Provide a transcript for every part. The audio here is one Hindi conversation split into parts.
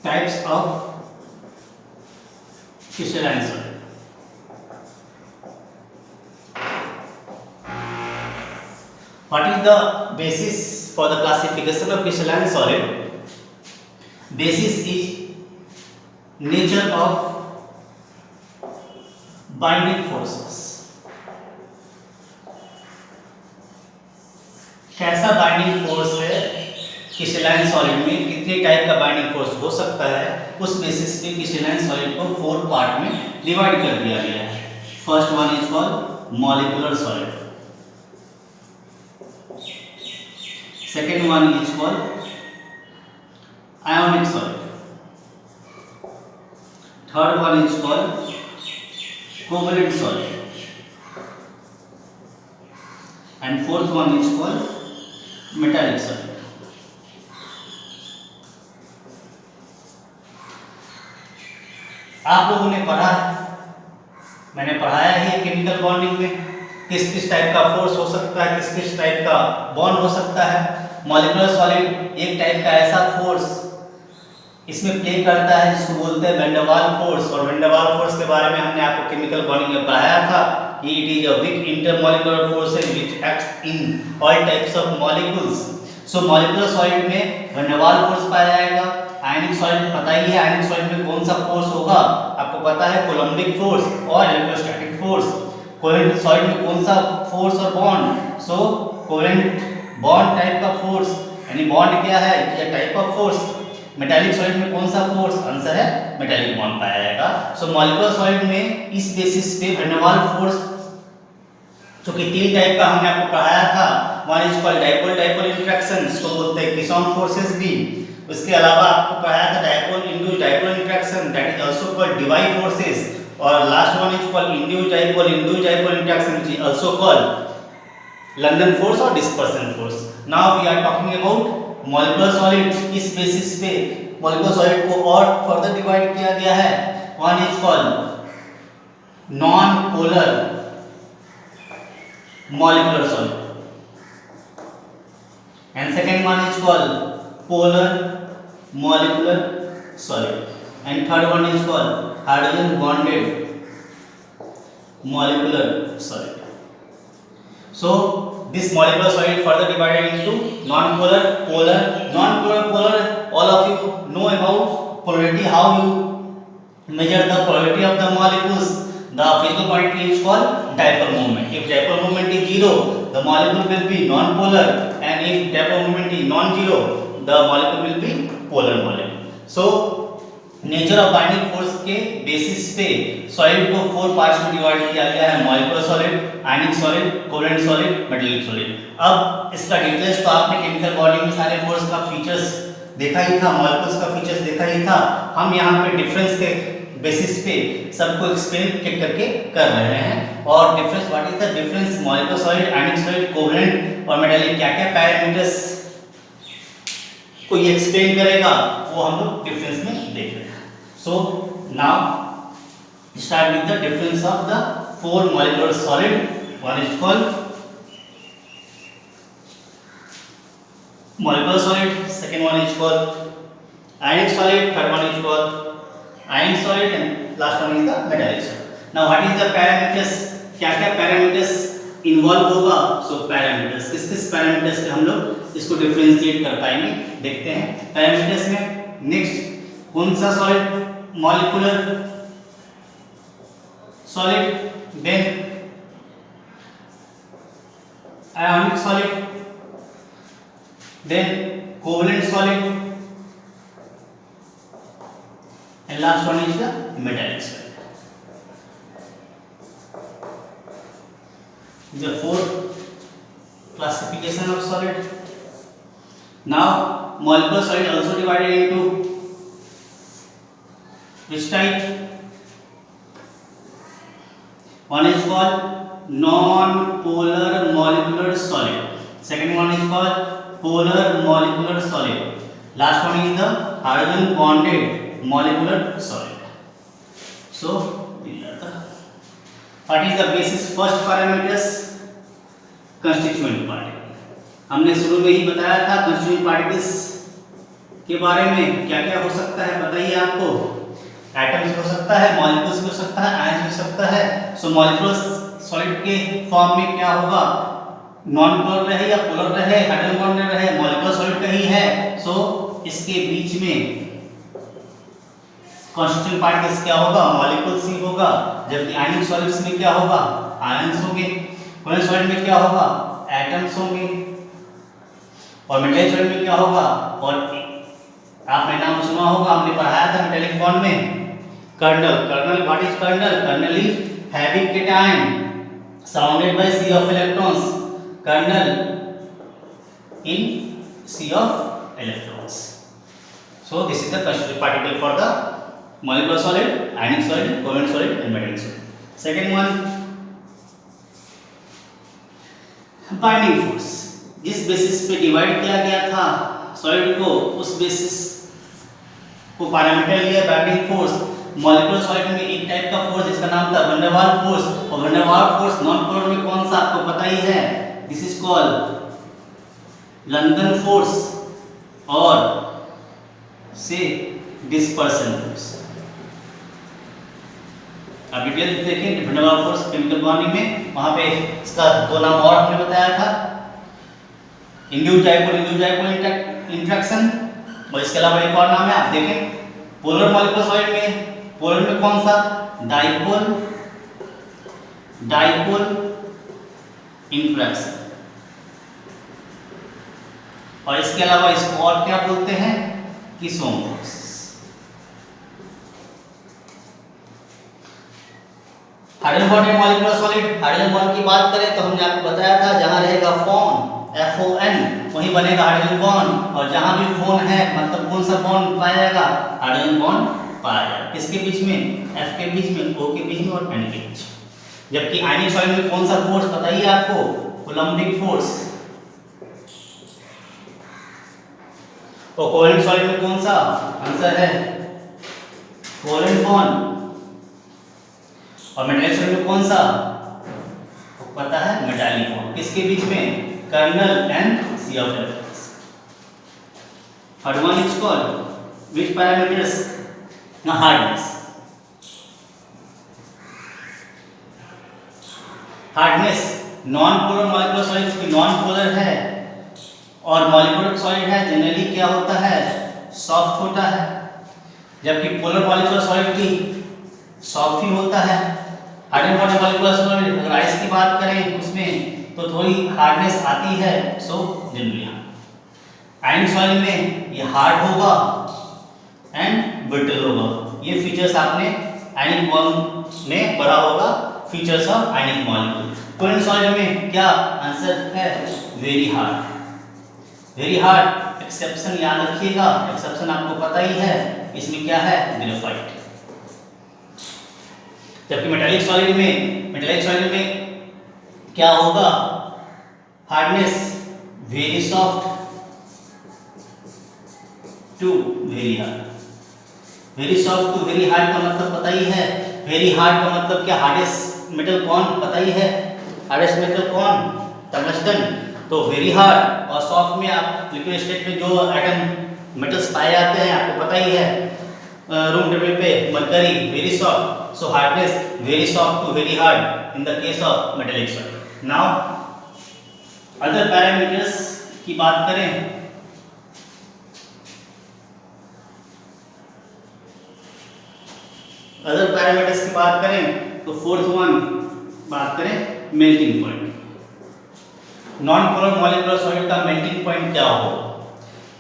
types of crystalline solid. What is the basis for the classification of crystalline solid? Basis is nature of binding forces. कैसा बाइंडिंग फोर्स है क्रिस्टलाइन सॉलिड में, कितने टाइप का बाइंडिंग फोर्स हो सकता है, उस बेसिस पे क्रिस्टलाइन सॉलिड को 4 पार्ट में डिवाइड कर दिया गया है. First one is called molecular solid, second one is called ionic solid, third one is called covalent solid, and fourth one is called metallic solid. आप लोगों ने पढ़ा है, मैंने पढ़ाया है केमिकल बॉन्डिंग में किस किस टाइप का फोर्स हो सकता है, किस किस टाइप का बॉन्ड हो सकता है. मॉलिक्यूलर सॉलिड एक टाइप का ऐसा फोर्स इसमें प्ले करता है जिसको बोलते हैं वैन डर वाल फोर्स. और वैन डर वाल फोर्स के बारे में हमने आपको केमिकल बॉन्डिंग में पढ़ाया था कि it is a weak intermolecular force which acts in all types of molecules. So molecular solid में वैन डर वाल फोर्स पाया जाएगा. आयनिक सॉलिड पता ही है, आयनिक सॉलिड में कौन सा फोर्स होगा आपको पता है, कोलम्बिक फोर्स और इलेक्ट्रोस्टैटिक फोर्स. कोवेलेंट सॉलिड में कौन सा फोर्स और बॉन्ड, सो कोवेलेंट बॉन्ड टाइप का फोर्स, यानी बॉन्ड क्या है, ये type of force. Metallic solid में कौन सा फोर्स, आंसर है मेटालिक बॉन्ड पाया जाएगा. सो मॉलिक्यूलर सॉलिड में इस बेसिस पे वैन डर वाल फोर्स जो कि 3 टाइप का हमने आपको पढ़ाया था. One is called dipole dipole interaction, इसको बोलते हैं किसॉन फोर्सेस भी. उसके अलावा आपको पढ़ाया था dipole induced dipole interaction, that is also called Debye forces. और last one is called induced dipole interaction which is also called London force और dispersion force. Now we are talking about molecular solid. इस बेसिस पे मॉलिक्यूलर सॉलिड को और फर्दर डिवाइड किया गया है. One is called non polar molecular solid and second one is called polar molecular solid and third one is called hydrogen bonded molecular solid. So this molecular solid further divided into non-polar, polar. Non-polar, polar, all of you know about polarity, how you measure the polarity of the molecules. The physical quantity is called dipole moment. If dipole moment is 0, the molecule will be non-polar, and if dipole moment is non-zero, the molecule will be polar molecule. So nature of binding force के बेसिस पे सॉलिड को 4 पार्ट्स में डिवाइड किया गया है. मॉलिक्यूलर सॉलिड, आयनिक solid, covalent solid, metallic solid. अब इसका डिटेल्स तो आपने केमिकल बॉन्डिंग में सारे फोर्स का फीचर्स देखा ही था, मॉलिक्यूल्स का फीचर्स देखा ही था. हम यहाँ पे डिफरेंस के बेसिस पे सबको एक्सप्लेन करके कर रहे हैं. और difference, what is the difference molecular solid, ionic solid, covalent और मेटालिक, क्या क्या पैरामीटर्स को ये एक्सप्लेन करेगा वो हम लोग डिफरेंस में देख रहे हैं. So now start with the difference of the 4 molecular solid. One is called molecular solid, second one is called ionic solid, third one is called ionic solid, and last one is the metallic solid. Now what is the parameters, क्या क्या parameters इन्वॉल्व होगा. सो पैरामीटर्स, किस किस पैरामीटर्स पे हम लोग इसको डिफरेंशिएट कर पाएंगे देखते हैं. पैरामीटर्स में नेक्स्ट कौन सा solid, molecular solid, then ionic solid, then covalent solid, and last one is the metallic solid. The 4 classification of solid. Now molecular solid also divided into which type? One is called non-polar molecular solid, second one is called polar molecular solid, last one is the hydrogen bonded molecular solid. So these are the, what is the basis, first parameters constituent particle. हमने शुरू में ही बताया था constituent particles के बारे में क्या क्या हो सकता है बताइए आपको। एटम्स हो सकता है, मॉलिक्यूल्स हो सकता है, आयंस हो सकता है। सो मॉलिक्यूल्स सॉलिड के फॉर्म में क्या होगा, नॉन पोलर रहे या पोलर रहे, हाइड्रोजन बॉन्ड में रहे, मॉलिक्यूलर सॉलिड का ही है। सो इसके बीच में कॉन्स्टिट्यूएंट पार्ट किस क्या होगा, मॉलिक्यूल्स ही होगा। जबकि आयनिक सॉलिड्स में क्या होगा, आयंस होंगे। कोवैलेंट सॉलिड में क्या होगा, एटम्स होंगे। और मेटालिक सॉलिड में क्या होगा, और आपने नाम सुना होगा, हमने पढ़ाया था मेटालिक बॉन्ड में, kernel. Kernel, what is kernel? Kernel is heavy cation surrounded by sea of electrons. Kernel in sea of electrons. So this is the constituent particle for the molecular solid, ionic solid, covalent solid and metallic solid. Second one, binding force. जिस बेसिस पे डिवाइड किया गया था सॉलिड को, उस बेसिस को पैरामीटर लिया बाइंडिंग फोर्स। मॉलिक्यूलर सॉलिड में एक टाइप का फोर्स जिसका नाम था वैन डेर वाल्स फोर्स, और van der Waals force non polar में कौन सा आपको पता ही है, this is called London force और से डिस्पर्सन फोर्स। अब डिटेल देखें van der Waals force chemical bonding में, वहां पे इसका दो नाम और हमने बताया था, इंड्यूस्ड डाइपोल इंटरेक्शन, और इसके अलावा एक और नाम है, आप देखें पोलर मॉलिक्यूलर सॉलिड में, पोलर में कौन सा, डाइपोल इंटरेक्शन। और इसके अलावा इसको और क्या बोलते हैं, Keesom force. Hydrogen bond and molecular solid, hydrogen bond की बात करें तो हमने आपको बताया था जहां रहेगा फोन FON वहीं बनेगा हाइड्रोजन बॉन्ड, और जहां भी फोन है मतलब कौन सा बॉन्ड पाया जाएगा, हाइड्रोजन बॉन्ड पाया जाएगा। किसके बीच में, F के बीच में, O के बीच में और N के बीच। जबकि आयनिक सॉलिड में कौन सा फोर्स बताइए आपको, कूलम्बिक फोर्स। और कोवैलेंट सॉलिड में कौन सा, आंसर है कोवैलेंट बॉन्ड। और मेटालिक सॉलिड में कौन सा, पता है मेटालिक बॉन्ड। किसके बीच में, kernel and sea of electrons. Third one is called which parameters, hardness. Hardness, non polar molecular solid की नॉन पोलर है और मॉलिक्यूलर सॉलिड है, जनरली क्या होता है, सॉफ्ट होता है। जबकि पोलर मॉलिक्यूलर सॉलिड की सॉफ्ट ही होता है। हाइड्रोजन मॉलिक्यूलर सॉलिड अगर आइस की बात करें उसमें तो थोड़ी हार्डनेस आती है, सो जनरली आयनिक सॉलिड में ये हार्ड होगा एंड ब्रिटल होगा। ये फीचर्स आपने आयनिक बॉन्ड में पढ़ा होगा, features of ionic molecule. Covalent solid में क्या आंसर है, very hard. Very hard exception याद रखिएगा, एक्सेप्शन आपको पता ही है, इसमें क्या है, ग्रेफाइट। जबकि मेटालिक सॉलिड में क्या होगा, hardness very soft to very hard. Very soft to very hard का मतलब पता ही है, वेरी हार्ड का मतलब क्या, हार्डेस्ट मेटल कौन पता ही है, हार्डेस्ट मेटल कौन, टंगस्टन। तो वेरी हार्ड और सॉफ्ट में आप लिक्विड स्टेट में जो एटम मेटल्स पाए जाते हैं आपको पता ही है, रूम टेबल पे mercury very soft, so hardness very soft to very hard in the case of metallic solid. Now other parameters की बात करें, अदर पैरामीटर्स की बात करें तो फोर्थ वन बात करें melting point. Non polar molecular solid का मेल्टिंग पॉइंट क्या हो,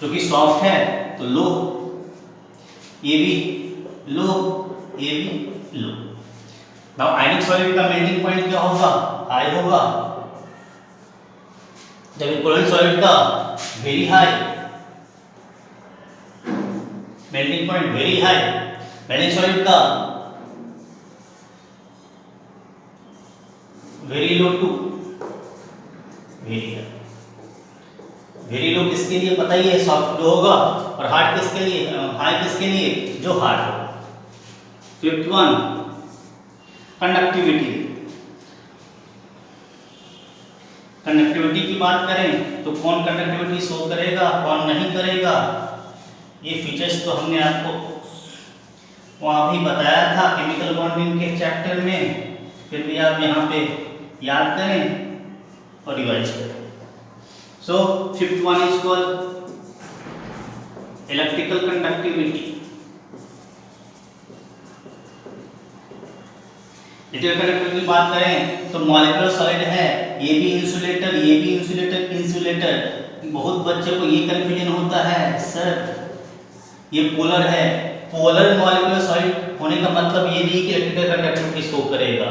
जो कि सॉफ्ट है तो लो, ये भी लो, ये भी लो। नाउ आयनिक सॉलिड का मेल्टिंग पॉइंट क्या होगा, हाई होगा। जबकि कोवैलेंट सॉलिड का very high, melting point very high. Metallic solid का very low to very high. Very low किसके लिए पता ही है, सॉफ्ट जो होगा, और हार्ड किसके लिए, हाई किसके लिए, जो हार्ड होगा। Fifth one conductivity. कंडक्टिविटी की बात करें तो कौन कंडक्टिविटी शो करेगा, कौन नहीं करेगा, ये फीचर्स तो हमने आपको वहाँ भी बताया था केमिकल बॉन्डिंग के चैप्टर में, फिर भी आप यहाँ पे याद करें और रिवाइज करें। So fifth one is called electrical conductivity. Electrical conductivity की बात करें तो मॉलिक्यूलर सॉलिड है, ये भी इंसुलेटर, ये भी इंसुलेटर, इंसुलेटर। बहुत बच्चों को ये कंफ्यूजन होता है, सर ये पोलर है, पोलर मॉलिक्यूलर सॉलिड होने का मतलब ये नहीं कि इलेक्ट्रिकल कंडक्टिविटी शो करेगा।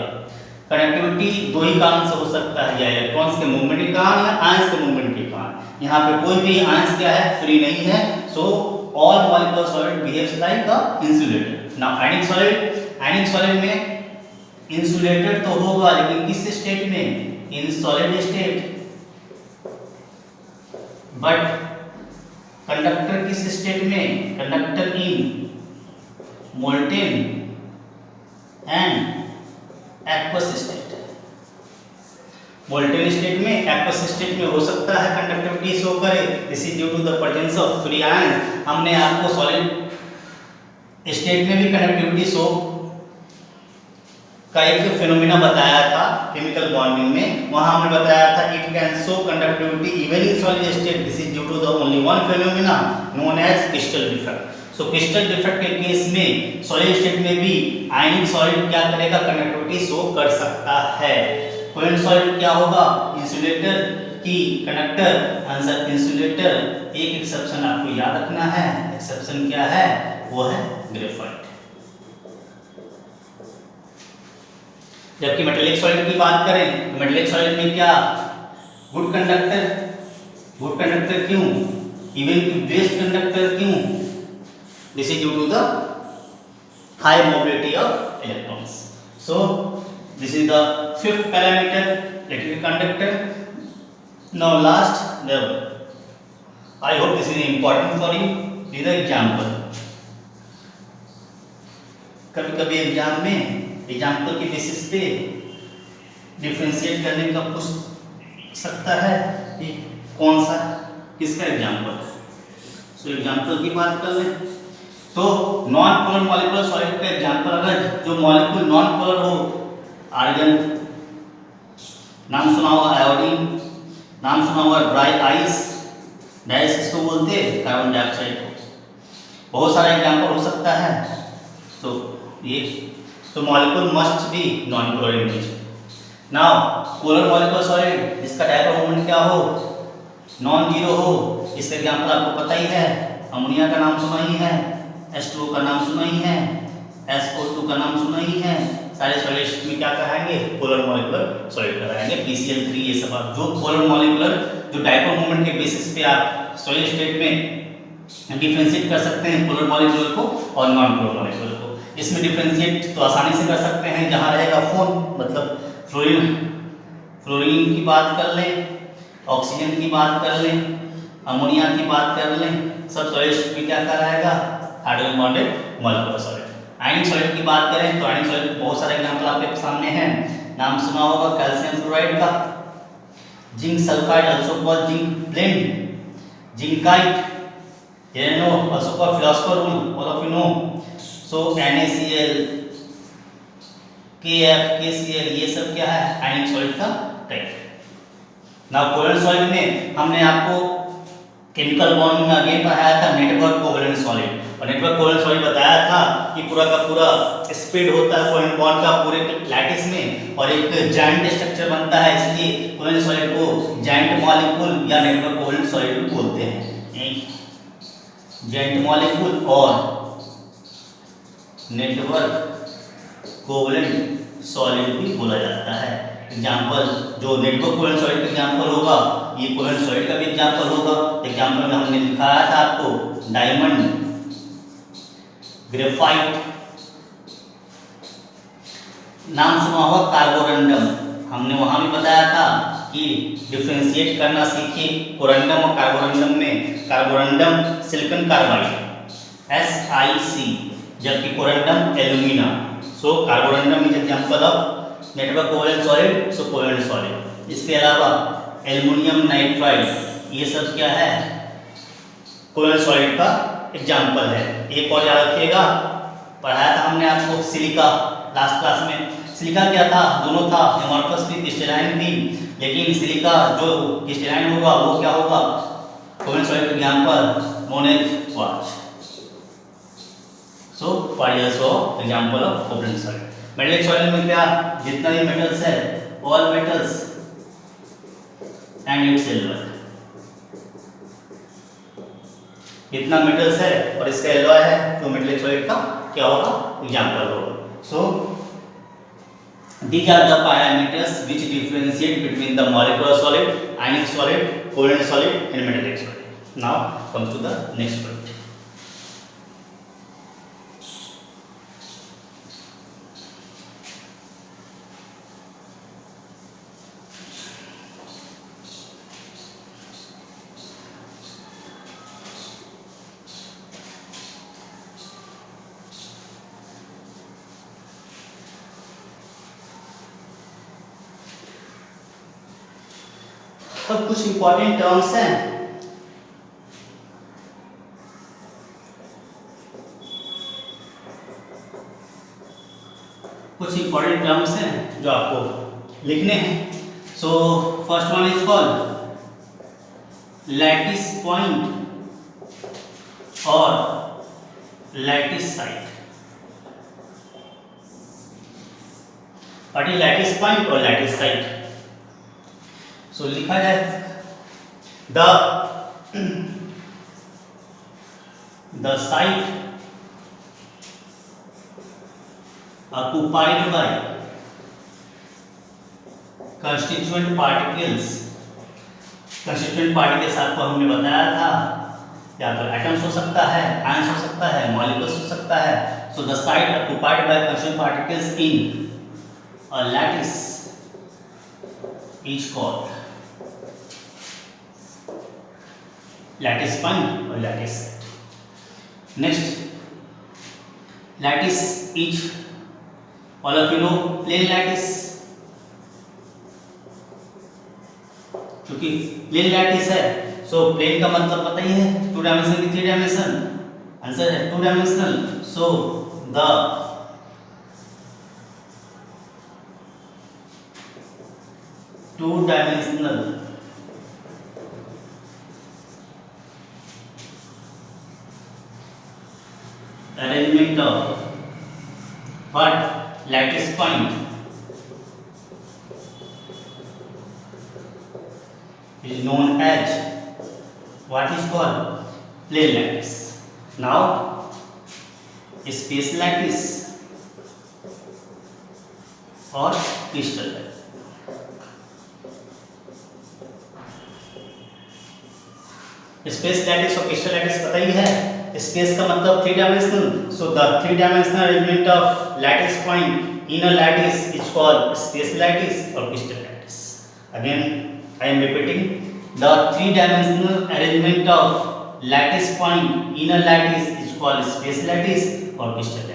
कंडक्टिविटी दो ही कारण से हो सकता है, या इलेक्ट्रॉन्स के मूवमेंट के कारण या आयंस के मूवमेंट के कारण। यहाँ पे कोई भी आयंस क्या है, फ्री नहीं है। So all molecular solid behaves like a insulator. Now ionic solid में इंसुलेटेड तो होगा, लेकिन किस स्टेट में, in solid state. But conductor किस स्टेट में, conductor in molten and aqueous state. Molten state में, एक्वस स्टेट में हो सकता है कंडक्टिविटी शो करे। This is due to the presence of free ion. हमने आपको सॉलिड स्टेट में भी कंडक्टिविटी शो का एक फिनोमेना बताया था केमिकल बॉन्डिंग में। वहां हमने बताया था it can show conductivity even in solid state. This is due to the only one phenomena known as crystal defect. So crystal defect के केस में सॉलिड स्टेट में भी आयनिक सॉलिड क्या करेगा, कंडक्टिविटी शो कर सकता है। कोहेरेंट सॉलिड क्या होगा, इंसुलेटर की कंडक्टर। Answer insulator. एक एक्सेप्शन आपको याद रखना है, एक्सेप्शन क्या है, वो है ग्रेफाइट। जबकि मेटेलिक सॉलिड की बात करें तो मेटेलिक सॉलिड में क्या, गुड कंडक्टर। गुड कंडक्टर क्यों, इवन की बेस्ट कंडक्टर क्यों, this is due to the high mobility of electrons. So this is the fifth parameter, electric conductor. Now last level, I hope this is important for you. This example, कभी कभी एग्जाम में एग्जाम्पल के बेसिस पे डिफरेंशिएट करने का पूछ सकता है कि कौन सा किसका एग्जाम्पल। सो एग्जाम्पल की बात कर लें तो नॉन पोलर मॉलिक्यूलर सॉलिड का एग्जाम्पल, अगर जो मॉलिक्यूल नॉन पोलर हो, आर्गन नाम सुना होगा, आयोडीन नाम सुना होगा, ड्राई आइस, डाइस किसको बोलते हैं, कार्बन डाइऑक्साइड को। बहुत सारा एग्जाम्पल हो सकता है। तो ये तो molecule must be non polar in nature. Now polar molecular solid जिसका डायपोल मोमेंट क्या हो, नॉन जीरो हो, इसका एग्जांपल आपको पता ही है, अमोनिया का नाम सुना ही है, H2O का नाम सुना ही है, SO2 का नाम सुना ही है। सारे सॉलिड में क्या कहेंगे, पोलर मॉलिक्यूलर सॉलिड कहेंगे। PCl3 ये सब आप जो पोलर मॉलिक्यूलर जो डायपोल मोमेंट के बेसिस पे आप सॉलिड स्टेट में डिफरेंशिएट कर सकते हैं पोलर मॉलिक्यूलर को और नॉन पोलर मॉलिक्यूलर को। इसमें डिफरेंशिएट तो आसानी से कर सकते हैं, जहाँ रहेगा फोन, मतलब फ्लोरीन की बात कर लें, ऑक्सीजन की बात कर लें, अमोनिया की बात कर लें, सब सॉलिड में क्या रहेगा, हाइड्रोजन बॉन्डेड मॉलिक्यूलर सॉलिड। आयनिक सॉलिड की बात करें तो आयनिक सॉलिड बहुत सारे एग्जांपल आपके सामने हैं। नाम सुना होगा कैल्शियम फ्लोराइड का, zinc sulphide also called zinc blende, zincite, YONO also called philosopher rule, all of you no. So NaCl, KF, KCl, ये सब क्या है, आयनिक सॉलिड का टाइप। नाउ कोवेलेंट सॉलिड में हमने आपको केमिकल बॉन्डिंग में अगेन पढ़ाया था नेटवर्क कोवेलेंट सॉलिड, और नेटवर्क कोवेलेंट सॉलिड बताया था कि पूरा का पूरा स्प्रेड होता है कोवेलेंट बॉन्ड का पूरे लैटिस में, और एक जॉइंट स्ट्रक्चर बनता है, इसलिए कोवेलेंट सॉलिड को जॉइंट मॉलिक्यूल या नेटवर्क कोवेलेंट सॉलिड बोलते हैं। जॉइंट मॉलिक्यूल और नेटवर्क कोवेलेंट सॉलिड भी बोला जाता है। एग्जांपल जो नेटवर्क कोवेलेंट सॉलिड का एग्जांपल होगा, ये कोवेलेंट सॉलिड का भी एग्जांपल होगा। एग्जांपल में हमने दिखाया था आपको डायमंड, ग्रेफाइट, नाम सुना होगा कार्बोरंडम। हमने वहां भी बताया था कि डिफरेंशिएट करना सीखिए कोरंडम और कार्बोरंडम में। कार्बोरंडम सिलिकॉन कार्बाइड SiC, जबकि corundum alumina. So Carborundum is example of network covalent solid, so covalent solid. इसके अलावा एल्युमिनियम नाइट्राइड, ये सब क्या है, कोवेलेंट सॉलिड का एग्जाम्पल है। एक और याद रखिएगा, पढ़ाया था हमने आपको सिलिका लास्ट क्लास में। सिलिका क्या था, दोनों था, एमोर्फस भी क्रिस्टलाइन भी, लेकिन सिलिका जो क्रिस्टलाइन होगा वो क्या होगा, covalent solid example known as quartz. So quartz is of example of covalent solid. Metallic solid में क्या, जितना भी मेटल्स है, all metals and its alloy, इतना मेटल्स है और इसका एलॉय है, तो मेटालिक सॉलिड का क्या होगा, एग्जाम्पल होगा। सो these are the parameters which differentiate between the molecular solid, ionic solid, covalent solid and metallic solid. Now comes to the next point. तो कुछ इंपॉर्टेंट टर्म्स हैं, कुछ इंपॉर्टेंट टर्म्स हैं जो आपको लिखने हैं। So first one is called lattice point और lattice site. What is lattice point और लैटिस साइट? सो लिखा जाए the site occupied by constituent particles। constituent particles आपको हमने बताया था, या तो एटम्स हो सकता है, आयंस हो सकता है, मॉलिक्यूल्स हो सकता है। So the site occupied by constituent particles in a lattice is called lattice point और lattice site. Next, lattice is, all of you know plane lattice, क्योंकि प्लेन लैटिस है, सो प्लेन का मतलब पता ही है, 2 डायमेंशन की 3 डायमेंशन, आंसर है 2 dimensional. So the two dimensional arrangement of what lattice point is known as what is called plane lattice. Now space lattice or crystal lattice. Space lattice और क्रिस्टल लैटिस पता ही है। स्पेस का मतलब 3 dimensional, so the 3 dimensional arrangement of lattice point in a lattice is called space lattice और crystal lattice. Again I am repeating, the 3 dimensional arrangement of lattice point in a lattice is called space lattice और क्रिस्टल लैटिस।